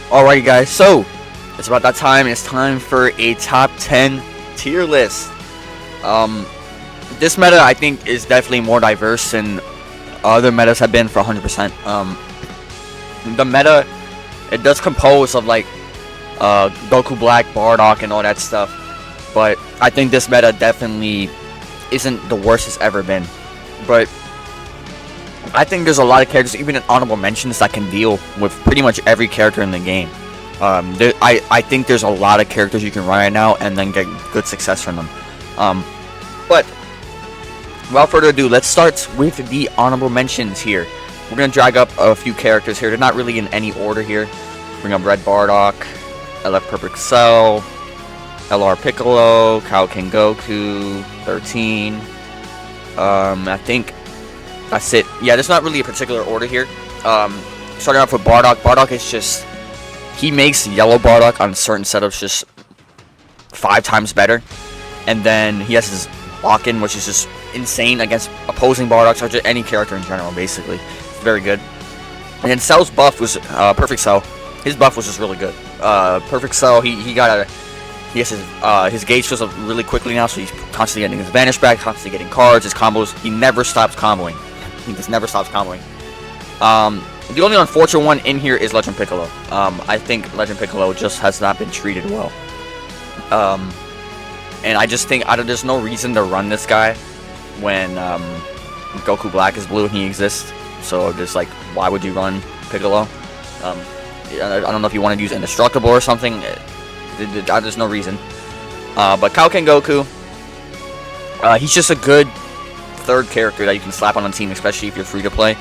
Alrighty guys, so it's about that time. It's time for a top 10 tier list. This meta I think is definitely more diverse than other metas have been for 100%. The meta, it does compose of like Goku Black, Bardock, and all that stuff, but I think this meta definitely isn't the worst it's ever been. But I think there's a lot of characters, even in honorable mentions, that can deal with pretty much every character in the game. I think there's a lot of characters you can run right now and then get good success from them. But without further ado, let's start with the honorable mentions here. We're going to drag up a few characters here. They're not really in any order here. Bring up Red Bardock, LF Perfect Cell, LR Piccolo, Kaioken Goku, 13. I think that's it. Yeah, there's not really a particular order here. Starting off with Bardock. Bardock is just, he makes yellow Bardock on certain setups just 5 times better. And then he has his lock-in, which is just insane against opposing Bardocks, or just any character in general, basically. It's very good. And then Cell's buff was, Perfect Cell, his buff was just really good. Perfect Cell, he has his gauge fills up really quickly now, so he's constantly getting his vanish back, constantly getting cards, his combos. He never stops comboing. He just never stops comboing. The only unfortunate one in here is Legend Piccolo. I think Legend Piccolo just has not been treated well. And I just think there's no reason to run this guy when Goku Black is blue and he exists. So just like, why would you run Piccolo? I don't know if you want to use Indestructible or something. There's no reason. But Kaioken Goku, he's just a good third character that you can slap on a team, especially if you're free to play.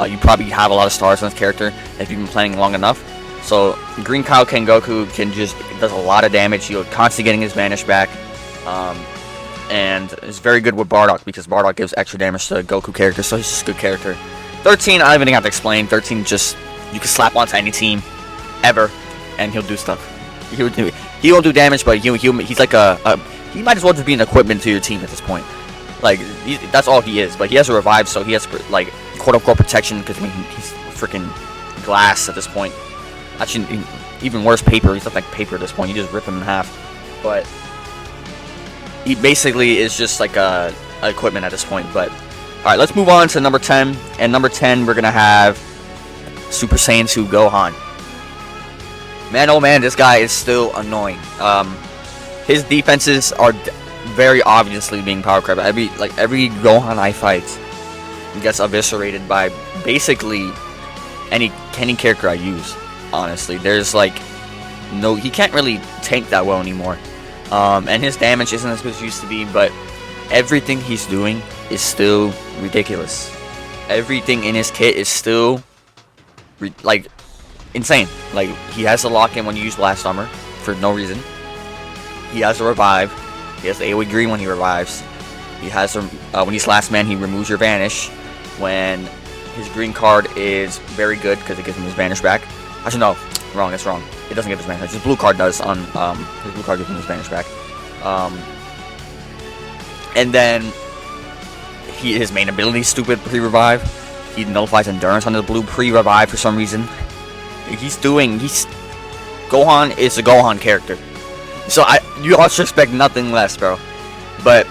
You probably have a lot of stars on this character if you've been playing long enough. So Green Kaioken Goku does a lot of damage. You're constantly getting his vanish back, and is very good with Bardock because Bardock gives extra damage to Goku characters. So he's just a good character. 13, I don't even have to explain. 13 just, you can slap onto any team ever, and he'll do stuff. He won't do damage, but he's like he might as well just be an equipment to your team at this point. Like, that's all he is. But he has a revive, so he has like quote-unquote protection, because I mean he's freaking glass at this point. Actually, even worse, paper. He's like paper at this point. You just rip him in half. But he basically is just like a equipment at this point. But all right, let's move on to number 10. And number 10, we're gonna have Super Saiyan 2 Gohan. Man, oh man, this guy is still annoying. His defenses are very obviously being power crept. Every Gohan I fight gets eviscerated by basically any character I use. Honestly, there's like he can't really tank that well anymore. And his damage isn't as good as it used to be, but everything he's doing is still ridiculous. Everything in his kit is still like insane. Like, he has the lock-in when you use Blast Armor for no reason. He has the revive. He has the AoE green when he revives. He has when he's last man, he removes your vanish. When his green card is very good because it gives him his vanish back. Actually, no, wrong. That's wrong. It doesn't give his vanish. His blue card does. On his blue card gives him his vanish back. And then his main ability is stupid pre-revive. He nullifies endurance on the blue pre-revive for some reason. Gohan is a Gohan character, so you all should expect nothing less, bro. But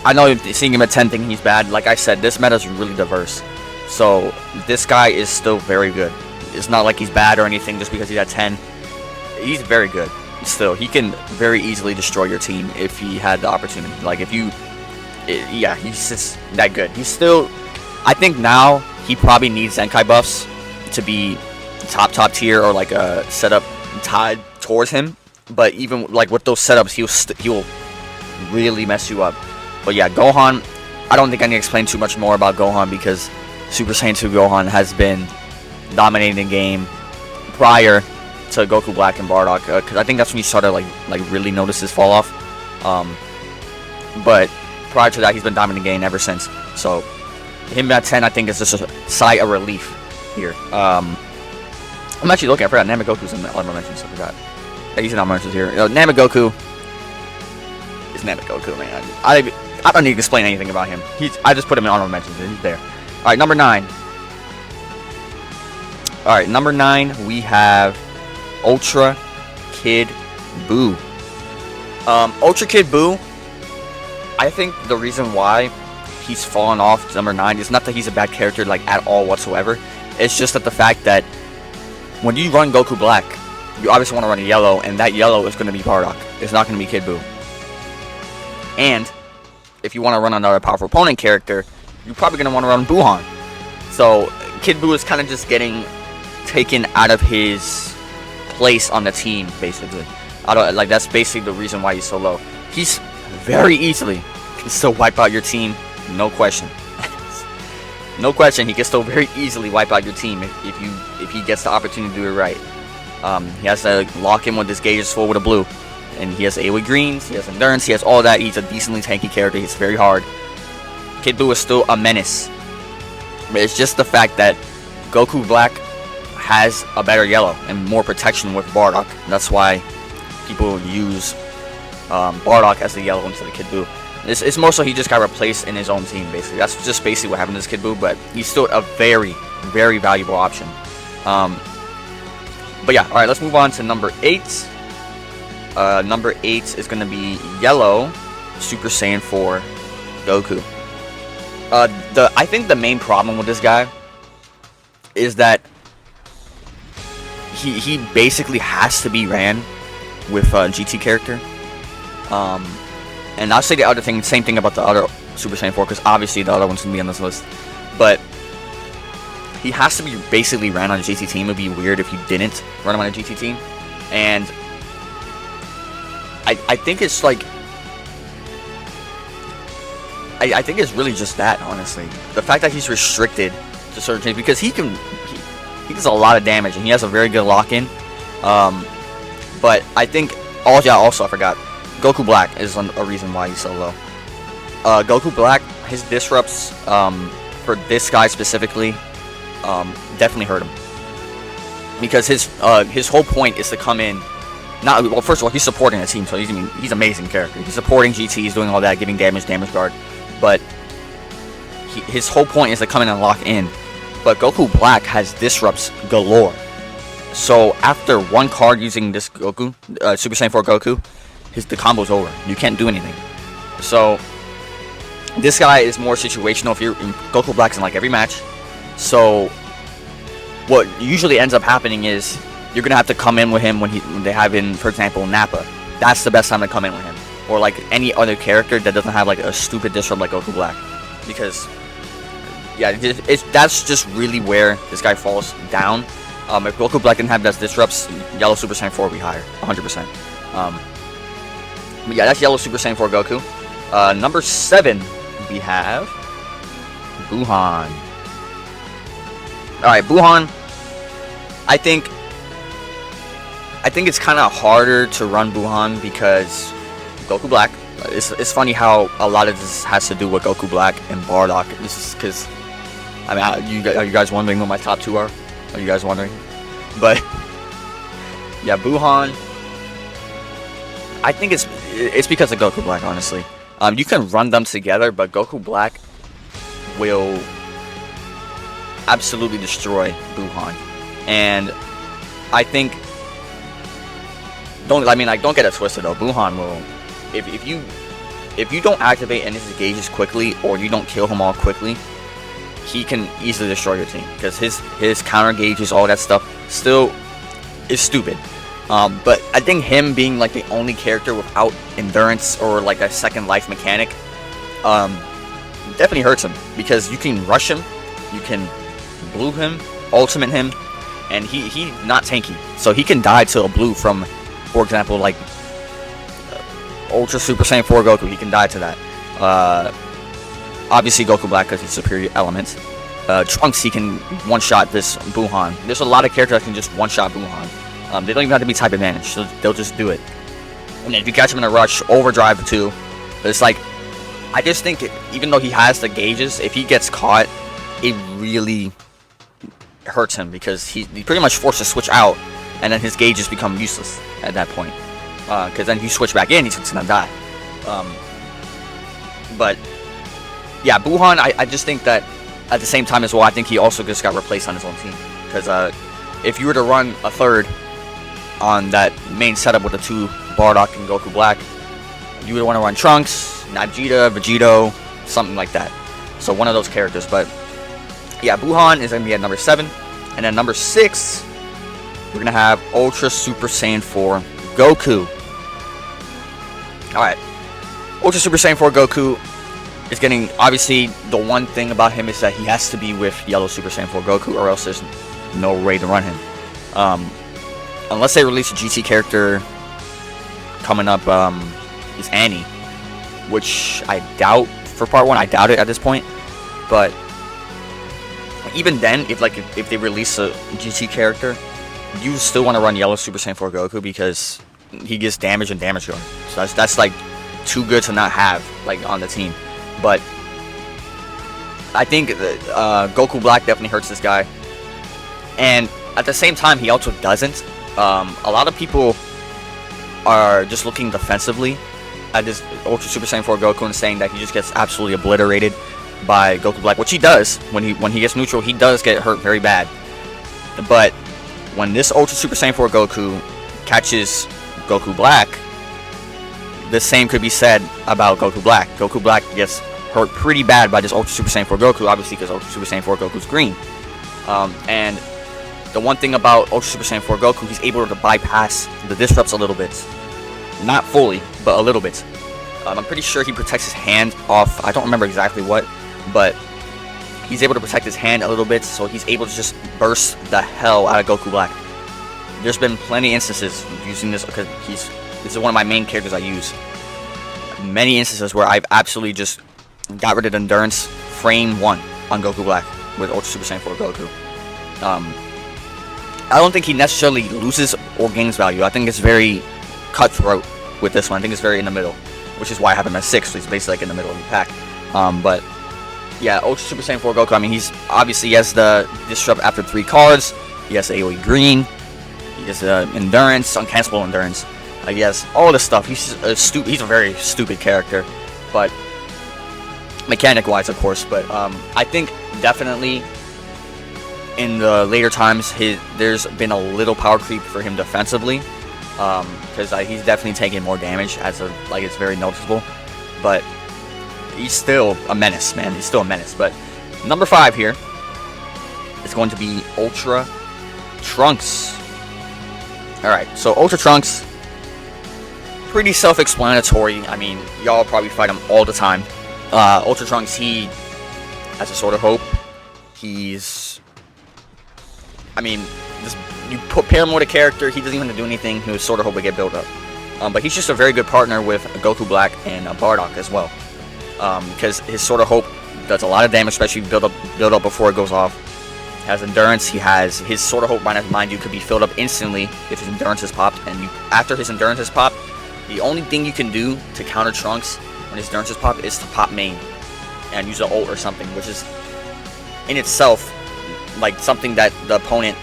I know seeing him at 10 thinking he's bad. Like I said, this meta is really diverse, so this guy is still very good. It's not like he's bad or anything just because he's at 10. He's very good. Still, he can very easily destroy your team if he had the opportunity. Like, yeah, he's just that good. He's still, I think now he probably needs Zenkai buffs to be top tier, or like a setup tied towards him. But even like with those setups, he'll really mess you up. But yeah, Gohan, I don't think I need to explain too much more about Gohan, because Super Saiyan 2 Gohan has been dominating the game prior to Goku Black and Bardock, because I think that's when you started like really notice his fall off. But prior to that, he's been dominating the game ever since. So him at 10, I think, is just a sigh of relief here. I'm actually looking. I forgot Namagoku's in the honorable mentions. I forgot. Yeah, he's in honorable mentions here. Namagoku is Namagoku, man. I don't need to explain anything about him. I just put him in honorable mentions. He's there. All right, number 9. All right, number 9, we have Ultra Kid Buu. Ultra Kid Buu, I think the reason why he's fallen off to number 9 is not that he's a bad character like at all whatsoever. It's just that the fact that when you run Goku Black, you obviously want to run a yellow, and that yellow is going to be Bardock. It's not going to be Kid Buu. And if you want to run another powerful opponent character, you're probably going to want to run Buuhan. So Kid Buu is kind of just getting taken out of his place on the team, basically. That's basically the reason why he's so low. He's very easily can still wipe out your team, no question. No question, he can still very easily wipe out your team if he gets the opportunity to do it right. He has to lock in with his gauges full with a blue, and he has AoE greens, he has endurance, he has all that. He's a decently tanky character. He's very hard. Kid Buu is still a menace, but it's just the fact that Goku Black has a better yellow and more protection with Bardock. That's why people use Bardock as the yellow instead of Kid Buu. It's more so he just got replaced in his own team, basically. That's just basically what happened to this Kid Buu, but he's still a very, very valuable option. But yeah, alright, let's move on to number 8. Number 8 is going to be Yellow Super Saiyan 4 Goku. I think the main problem with this guy is that he basically has to be ran with a GT character. And I'll say the same thing about the other Super Saiyan 4, because obviously the other one's going to be on this list. But he has to be basically ran on a GT team. It would be weird if you didn't run him on a GT team. And I think it's like... I think it's really just that, honestly. The fact that he's restricted to certain things, because he does a lot of damage, and he has a very good lock-in. But I think... also, I forgot. Goku Black is a reason why he's so low. Goku Black, his disrupts for this guy specifically definitely hurt him, because his whole point is to come in. First of all, he's supporting the team, so he's an amazing character. He's supporting GT, he's doing all that, giving damage guard, but his whole point is to come in and lock in. But Goku Black has disrupts galore. So after one card using this Goku, Super Saiyan 4 Goku, the combo's over. You can't do anything. So this guy is more situational. If you're in Goku Black's in like every match, so what usually ends up happening is you're gonna have to come in with him when they have in, for example, Nappa. That's the best time to come in with him, or like any other character that doesn't have like a stupid disrupt like Goku Black, because yeah, that's just really where this guy falls down. If Goku Black didn't have those disrupts, Yellow Super Saiyan 4 would be higher, 100%. But yeah, that's Yellow Super Saiyan 4 Goku. Number 7, we have Buuhan. Alright, Buuhan, I think it's kind of harder to run Buuhan because Goku Black. It's funny how a lot of this has to do with Goku Black and Bardock. This is because, I mean, are you guys wondering what my top 2 are? Are you guys wondering? But yeah, Buuhan, I think it's because of Goku Black, honestly. You can run them together, but Goku Black will absolutely destroy Buuhan. And I think, don't get it twisted though. Buuhan will, if you don't activate any of his gauges quickly, or you don't kill him all quickly, he can easily destroy your team, because his counter gauges, all that stuff, still is stupid. But I think him being like the only character without endurance or like a second life mechanic definitely hurts him, because you can rush him, you can blue him, ultimate him, and he not tanky, so he can die to a blue from, for example, like Ultra Super Saiyan 4 Goku. He can die to that. Obviously Goku Black because he's superior elements. Trunks, he can one-shot this Buuhan. There's a lot of characters that can just one-shot Buuhan. They don't even have to be type advantage, so they'll just do it. And if you catch him in a rush, overdrive too. But it's like, I just think even though he has the gauges, if he gets caught, it really hurts him, because he's pretty much forced to switch out, and then his gauges become useless at that point. Because then if you switch back in, he's gonna die. But yeah, Buuhan, I just think that at the same time as well, I think he also just got replaced on his own team. Because if you were to run a third on that main setup with the two Bardock and Goku Black, you would want to run Trunks, Vegeta, Vegito, something like that. So one of those characters. But yeah, Buhan is going to be at number 7. And then number 6, we're going to have Ultra Super Saiyan 4 Goku. Alright. Ultra Super Saiyan 4 Goku is getting, obviously, the one thing about him is that he has to be with Yellow Super Saiyan 4 Goku, or else there's no way to run him. Unless they release a GT character coming up, is Annie, which I doubt for part 1. I doubt it at this point. But even then, if they release a GT character, you still want to run Yellow Super Saiyan 4 Goku because he gets damage and damage guard. So that's like too good to not have like on the team. But I think that Goku Black definitely hurts this guy, and at the same time he also doesn't. A lot of people are just looking defensively at this Ultra Super Saiyan 4 Goku and saying that he just gets absolutely obliterated by Goku Black, which he does. When he gets neutral, he does get hurt very bad. But when this Ultra Super Saiyan 4 Goku catches Goku Black, the same could be said about Goku Black. Goku Black gets hurt pretty bad by this Ultra Super Saiyan 4 Goku, obviously because Ultra Super Saiyan 4 Goku's green. And the one thing about Ultra Super Saiyan 4 Goku, he's able to bypass the disrupts a little bit. Not fully, but a little bit. I'm pretty sure he protects his hand off, I don't remember exactly what, but he's able to protect his hand a little bit, so he's able to just burst the hell out of Goku Black. There's been plenty of instances using this, because this is one of my main characters I use. Many instances where I've absolutely just got rid of Endurance frame 1 on Goku Black with Ultra Super Saiyan 4 Goku. I don't think he necessarily loses or gains value. I think it's very cutthroat with this one. I think it's very in the middle, which is why I have him at 6. So he's basically like in the middle of the pack. But yeah, Ultra Super Saiyan 4 Goku, I mean, he has the disrupt after 3 cards. He has the AoE green. He has endurance, uncancelable endurance. He has all this stuff. He's a very stupid character, but mechanic-wise, of course. But I think definitely in the later times, there's been a little power creep for him defensively, because he's definitely taking more damage it's very noticeable. But he's still a menace, man. He's still a menace. But number 5 here is going to be Ultra Trunks. Alright, so Ultra Trunks, pretty self-explanatory. I mean, y'all probably fight him all the time. Ultra Trunks, he has a Sword of Hope. You pair him with a character, he doesn't even have to do anything. His Sword of Hope will get built up. But he's just a very good partner with Goku Black and Bardock as well. Because his Sword of Hope does a lot of damage, especially build up before it goes off. Has endurance. He has his Sword of Hope, mind you, could be filled up instantly if his endurance is popped. And after his endurance is popped, the only thing you can do to counter Trunks when his endurance is popped is to pop main and use an ult or something, which is in itself like something that the opponent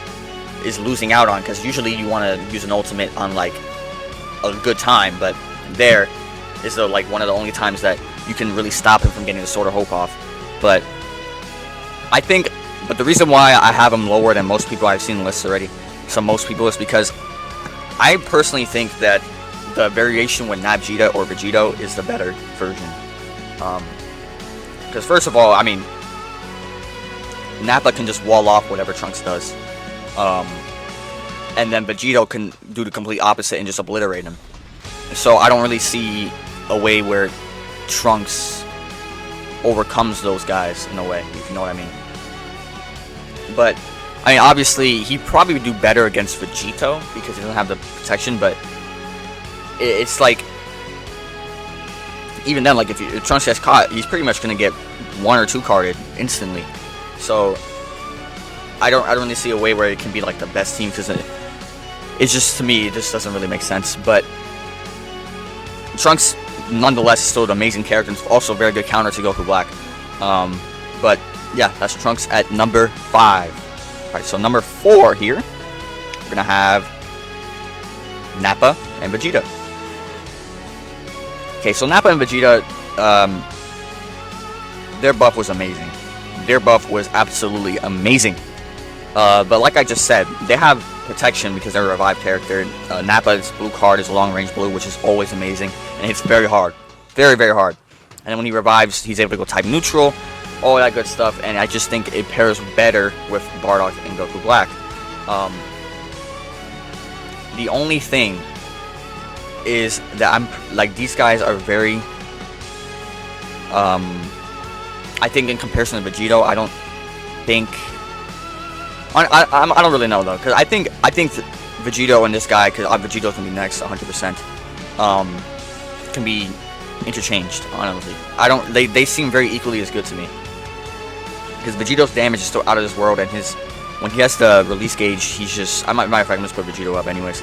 is losing out on, because usually you want to use an ultimate on like a good time, but there is one of the only times that you can really stop him from getting the Sword of Hope off. But the reason why I have him lower than most people I've seen lists already, most people, is because I personally think that the variation with Vegeta or Vegito is the better version. Because first of all, I mean, Nappa can just wall off whatever Trunks does. And then Vegito can do the complete opposite and just obliterate him. So I don't really see a way where Trunks overcomes those guys in a way, if you know what I mean. But, I mean, obviously, he probably would do better against Vegito because he doesn't have the protection, but it's like, even then, like, if Trunks gets caught, he's pretty much going to get 1 or 2 carded instantly. So I don't really see a way where it can be like the best team, because it's just, to me, it just doesn't really make sense. But Trunks, nonetheless, is still an amazing character and also a very good counter to Goku Black. But yeah, that's Trunks at number 5. Alright, so number 4 here, we're gonna have Nappa and Vegeta. Okay, so Nappa and Vegeta, their buff was amazing. Their buff was absolutely amazing. But like I just said, they have protection because they're a revived character. Nappa's blue card is long range blue, which is always amazing, and hits very hard. Very, very hard. And then when he revives, he's able to go type neutral, all that good stuff, and I just think it pairs better with Bardock and Goku Black. The only thing is that I'm like, these guys are very I think in comparison to Vegito, I don't think I don't really know though, because I think Vegito and this guy, because Vegito's gonna be next 100%, can be interchanged. Honestly, they seem very equally as good to me, because Vegito's damage is still out of this world, and when he has the release gauge, he's just, matter of fact, I'm just put Vegito up anyways.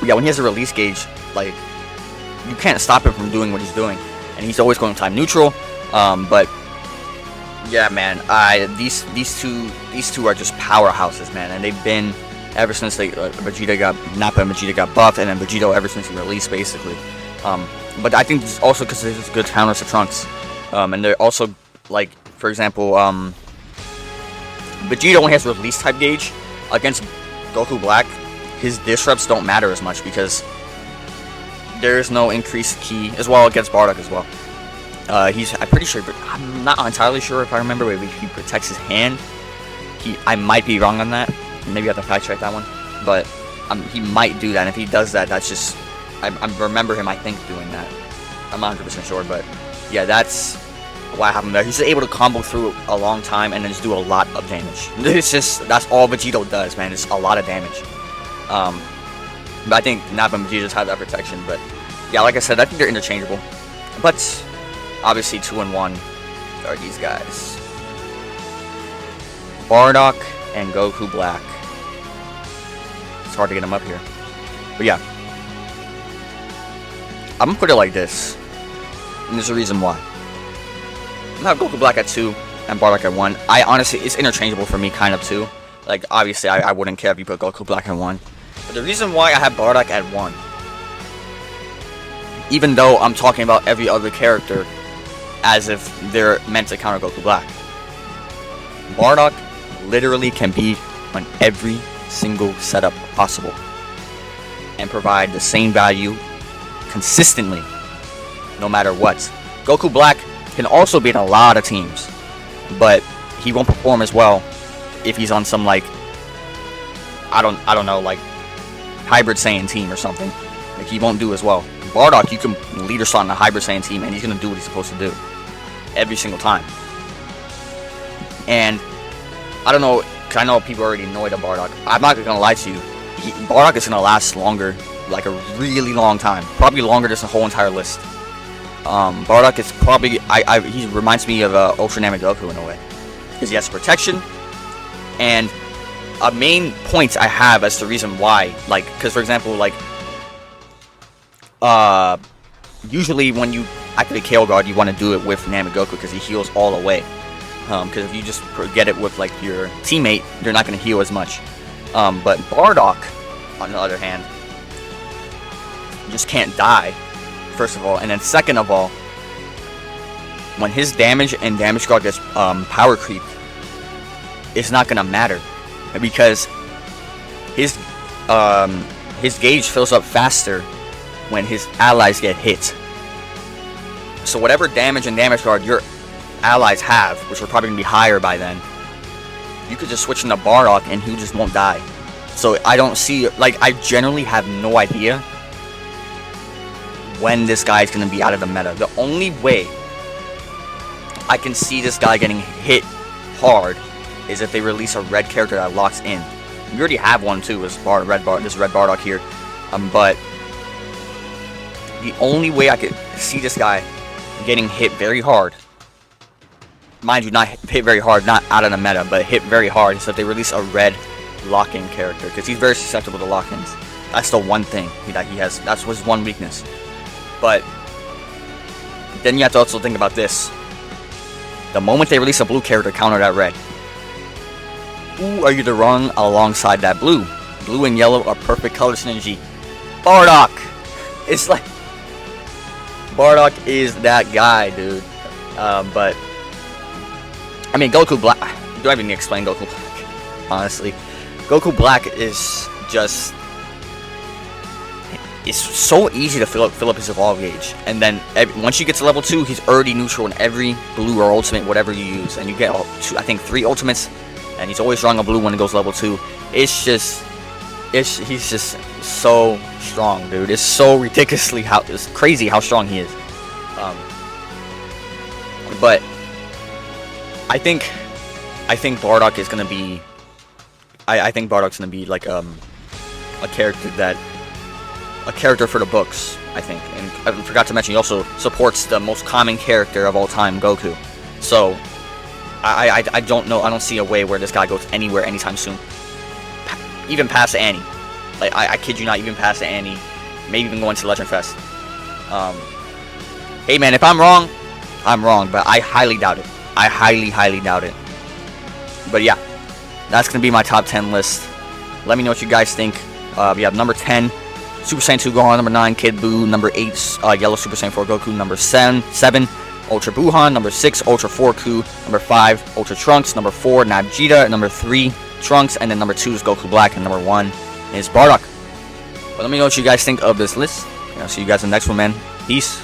Yeah, when he has a release gauge, like, you can't stop him from doing what he's doing, and he's always going time neutral. But yeah, man, these two are just powerhouses, man, and they've been ever since Vegeta got Nappa and Vegeta got buffed, and then Vegito ever since he released, basically. But I think it's also because there's good counters to Trunks, and they're also, like, for example, Vegito, when he has release type gauge against Goku Black, his disrupts don't matter as much because there is no increased key, as well against Bardock as well. I'm pretty sure, but I'm not entirely sure if I remember, if he protects his hand. I might be wrong on that. Maybe I have to fact check that one. But he might do that, and if he does that, that's just, I remember him, I think, doing that. I'm not 100% sure, but yeah, that's what happened there. He's able to combo through a long time and then just do a lot of damage. That's all Vegito does, man. It's a lot of damage. But I think Nappa and Vegeta just have that protection. But yeah, like I said, I think they're interchangeable. But obviously 2 and 1 are these guys: Bardock and Goku Black. It's hard to get them up here, but yeah, I'm gonna put it like this, and there's a reason why. I'm gonna have Goku Black at 2 and Bardock at 1. I honestly, it's interchangeable for me, kind of, too. Like, obviously, I wouldn't care if you put Goku Black at 1. But the reason why I have Bardock at 1, even though I'm talking about every other character as if they're meant to counter Goku Black, Bardock literally can be on every single setup possible and provide the same value consistently, no matter what. Goku Black can also be in a lot of teams, but he won't perform as well if he's on some, like, I don't know, like, Hybrid Saiyan team or something. Like, he won't do as well. Bardock, you can leader slot in a Hybrid Saiyan team, and he's gonna do what he's supposed to do every single time. And I don't know, because I know people are already annoyed at Bardock. I'm not gonna lie to you, Bardock is gonna last longer, like a really long time, probably longer than the whole entire list. Bardock is probably, he reminds me of Ultra Namagoku in a way, because he has protection, and a main point I have as the reason why, like, because for example, like, usually when you activate KO Guard, you want to do it with Namagoku because he heals all the way. Because if you just get it with, like, your teammate, you're not going to heal as much. But Bardock, on the other hand, just can't die, first of all, and then second of all, when his damage and damage guard gets power creep, it's not going to matter, because his gauge fills up faster when his allies get hit. So whatever damage and damage guard your allies have, which are probably going to be higher by then, you could just switch into Bardock and he just won't die. So I don't see, like, I generally have no idea when this guy is going to be out of the meta. The only way I can see this guy getting hit hard is if they release a red character that locks in. We already have one too, this red Bardock here. But the only way I could see this guy getting hit very hard, mind you, not hit very hard, not out of the meta, but hit very hard, is if they release a red lock-in character, because he's very susceptible to lock-ins. That's the one thing that he has. That's his one weakness. But then you have to also think about this. The moment they release a blue character, counter that red. Who are you to run alongside that blue? Blue and yellow are perfect color synergy. Bardock! It's like, Bardock is that guy, dude. But I mean, Goku Black. Do I even need to explain Goku Black? honestly. Goku Black is just... It's so easy to fill up his evolve gauge, and then once you get to level 2, he's already neutral in every blue or ultimate, whatever you use, and you get I think 3 ultimates, and he's always drawing a blue when it goes level 2. He's just so strong, dude. It's so ridiculously it's crazy how strong he is. But I think Bardock is gonna be. I think Bardock's gonna be like a character for the books, I think. And I forgot to mention, he also supports the most common character of all time, Goku. So I don't know. I don't see a way where this guy goes anywhere anytime soon. Even past Annie. Like I kid you not, even past Annie. Maybe even going to Legend Fest. Hey man, if I'm wrong, I'm wrong, but I highly doubt it. I highly doubt it. But yeah, that's gonna be my top 10 list. Let me know what you guys think. We have number 10, Super Saiyan 2 Gohan. Number 9, Kid Buu. Number 8, Yellow Super Saiyan 4 Goku. Number 7, Ultra Buhan. Number 6, Ultra 4 Ku. Number 5, Ultra Trunks. Number 4, Nabjita. Number 3, Trunks. And then number 2 is Goku Black. And number 1 is Bardock. But let me know what you guys think of this list. And I'll see you guys in the next one, man. Peace.